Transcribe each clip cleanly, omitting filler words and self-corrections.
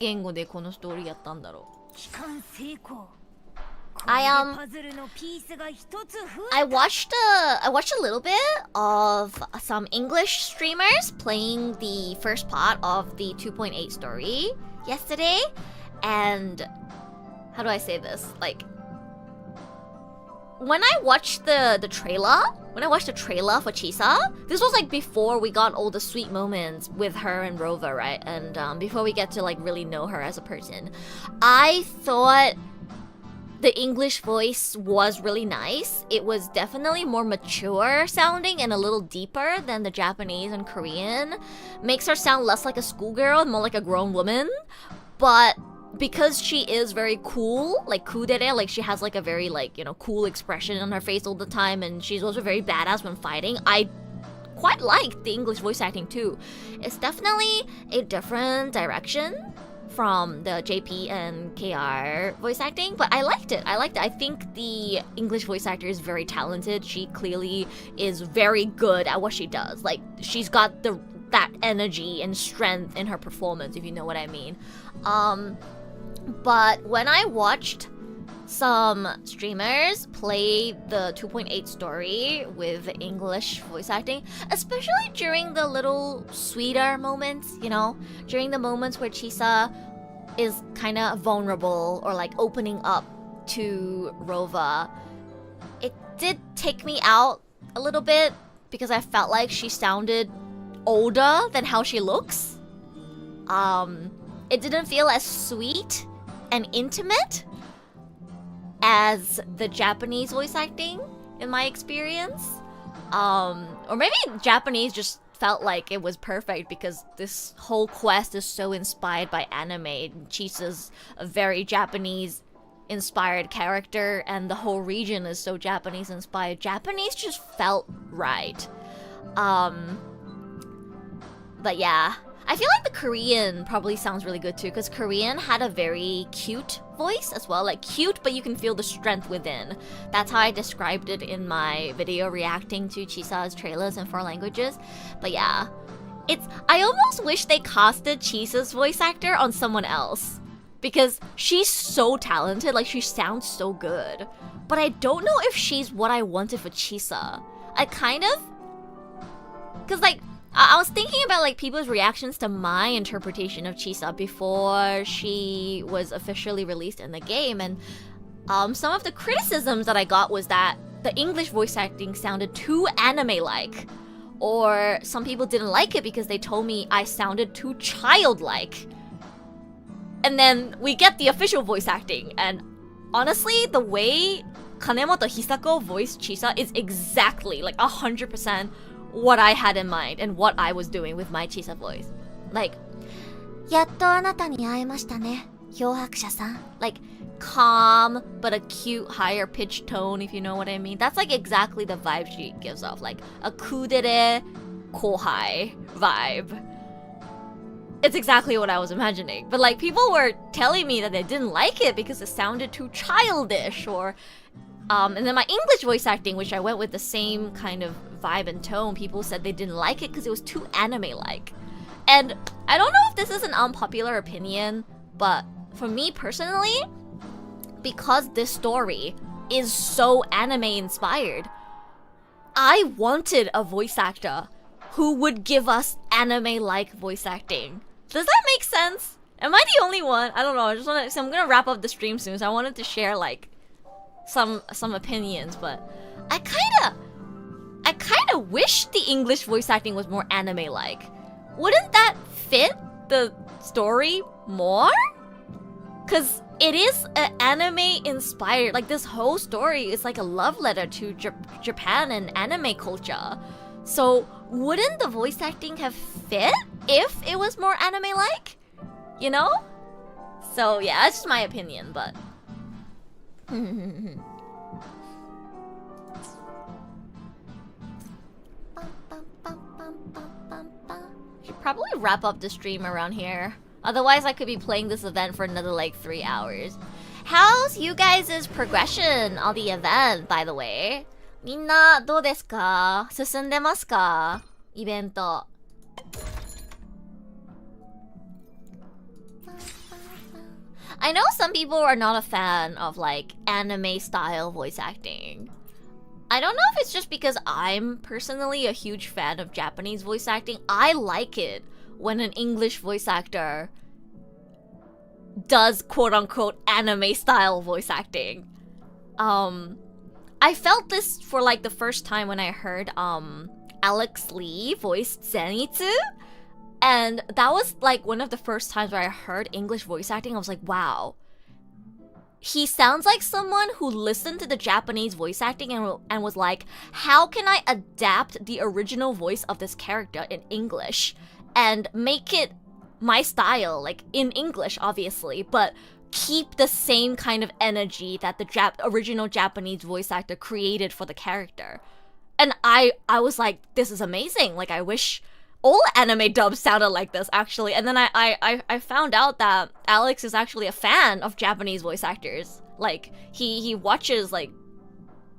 言語でこのストーリーやったんだろう。I watched a little bit of some English streamers playing the first part of the 2.8 story yesterday, and how do I say this? Like, when I watched the trailer for Chisa, this was like before we got all the sweet moments with her and Rova, right? And before we get to like really know her as a person, I thought the English voice was really nice. It was definitely more mature sounding and a little deeper than the Japanese and Korean. Makes her sound less like a schoolgirl and more like a grown woman. But because she is very cool, like kudere, like she has like a very like, you know, cool expression on her face all the time, and she's also very badass when fighting, I quite liked the English voice acting too. It's definitely a different direction from the JP and KR voice acting, but I liked it. I think the English voice actor is very talented. She clearly is very good at what she does. Like, she's got that energy and strength in her performance, if you know what I mean. But when I watched some streamers play the 2.8 story with English voice acting, especially during the little sweeter moments, you know, during the moments where Chisa is kind of vulnerable or like opening up to Rova, it did take me out a little bit because I felt like she sounded older than how she looks. It didn't feel as sweet and intimate as the Japanese voice acting in my experience. Or maybe Japanese just felt like it was perfect because this whole quest is so inspired by anime. Chisa's a very Japanese inspired character and the whole region is so Japanese inspired. Japanese just felt right. But yeah, I feel like the Korean probably sounds really good too, because Korean had a very cute voice as well. Like, cute, but you can feel the strength within. That's how I described it in my video reacting to Chisa's trailers in 4 languages. But yeah, I almost wish they casted Chisa's voice actor on someone else, because she's so talented, like she sounds so good. But I don't know if she's what I wanted for Chisa. I kind of... Because like, I was thinking about like people's reactions to my interpretation of Chisa before she was officially released in the game, and some of the criticisms that I got was that the English voice acting sounded too anime-like, or some people didn't like it because they told me I sounded too childlike. And then we get the official voice acting, and honestly, the way Kanemoto Hisako voiced Chisa is exactly like 100% what I had in mind and what I was doing with my Chisa voice. Like, やっとあなたに会えましたね、漂白者さん. Like, calm but a cute higher pitched tone, if you know what I mean. That's like exactly the vibe she gives off, like a kudere kohai vibe. It's exactly what I was imagining. But like, people were telling me that they didn't like it because it sounded too childish, or and then my English voice acting, which I went with the same kind of vibe and tone, people said they didn't like it because it was too anime-like. And I don't know if this is an unpopular opinion, but for me personally, because this story is so anime-inspired, I wanted a voice actor who would give us anime-like voice acting. Does that make sense? Am I the only one? I don't know. So I'm gonna wrap up the stream soon, so I wanted to share like some opinions, but I kinda wish the English voice acting was more anime-like. Wouldn't that fit the story more? Cause it is an anime-inspired, like this whole story is like a love letter to Japan and anime culture. So wouldn't the voice acting have fit if it was more anime-like? You know? So yeah, that's just my opinion, but... Should probably wrap up the stream around here. Otherwise, I could be playing this event for another like 3 hours. How's you guys' progression on the event, by the way? みんなどうですか? 進んでますか? イベント。I know some people are not a fan of like anime style voice acting. I don't know if it's just because I'm personally a huge fan of Japanese voice acting. I like it when an English voice actor does quote-unquote anime style voice acting. I felt this for like the first time when I heard Alex Lee voiced Zenitsu. And that was like one of the first times where I heard English voice acting. I was like, wow. He sounds like someone who listened to the Japanese voice acting and was like, how can I adapt the original voice of this character in English and make it my style, like in English, obviously, but keep the same kind of energy that the original Japanese voice actor created for the character. And I was like, this is amazing. Like, I wish all anime dubs sounded like this, actually. And then I found out that Alex is actually a fan of Japanese voice actors. Like, he watches, like,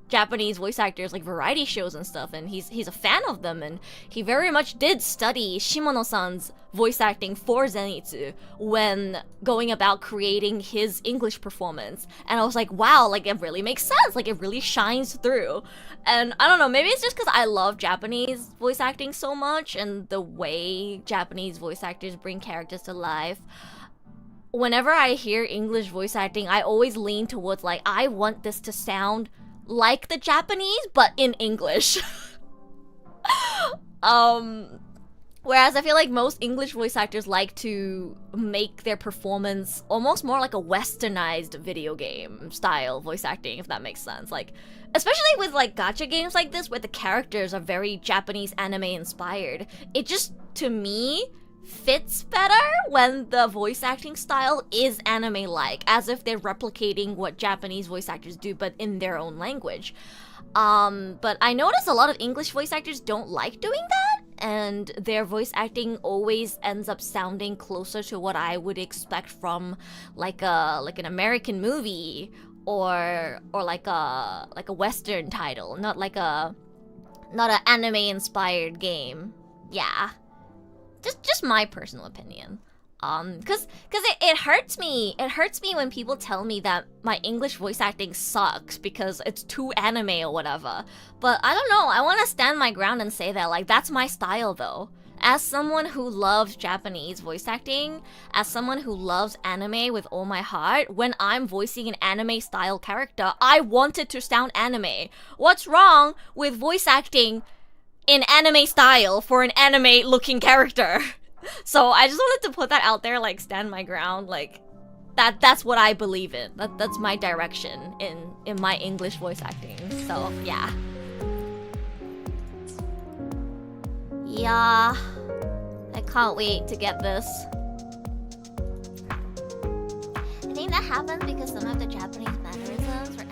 Japanese voice actors, like, variety shows and stuff, and he's a fan of them, and he very much did study Shimono-san's voice acting for Zenitsu when going about creating his English performance. And I was like, wow, like, it really makes sense. Like, it really shines through. And I don't know, maybe it's just because I love Japanese voice acting so much and the way Japanese voice actors bring characters to life. Whenever I hear English voice acting, I always lean towards, like, I want this to sound like the Japanese, but in English. Whereas I feel like most English voice actors like to make their performance almost more like a westernized video game style voice acting, if that makes sense. Like, especially with like gacha games like this, where the characters are very Japanese anime inspired. It just, to me, fits better when the voice acting style is anime-like, as if they're replicating what Japanese voice actors do, but in their own language. But I notice a lot of English voice actors don't like doing that, and their voice acting always ends up sounding closer to what I would expect from like an American movie or like a Western title, not an anime-inspired game. Yeah. Just my personal opinion. Cause it hurts me. It hurts me when people tell me that my English voice acting sucks because it's too anime or whatever. But I don't know, I wanna stand my ground and say that, like, that's my style though. As someone who loves Japanese voice acting, as someone who loves anime with all my heart, when I'm voicing an anime style character, I want it to sound anime. What's wrong with voice acting in anime style for an anime looking character? So I just wanted to put that out there, like, stand my ground, like, that's what I believe in. That's my direction in my English voice acting. So yeah. Yeah, I can't wait to get this. I think that happens because some of the Japanese mannerisms or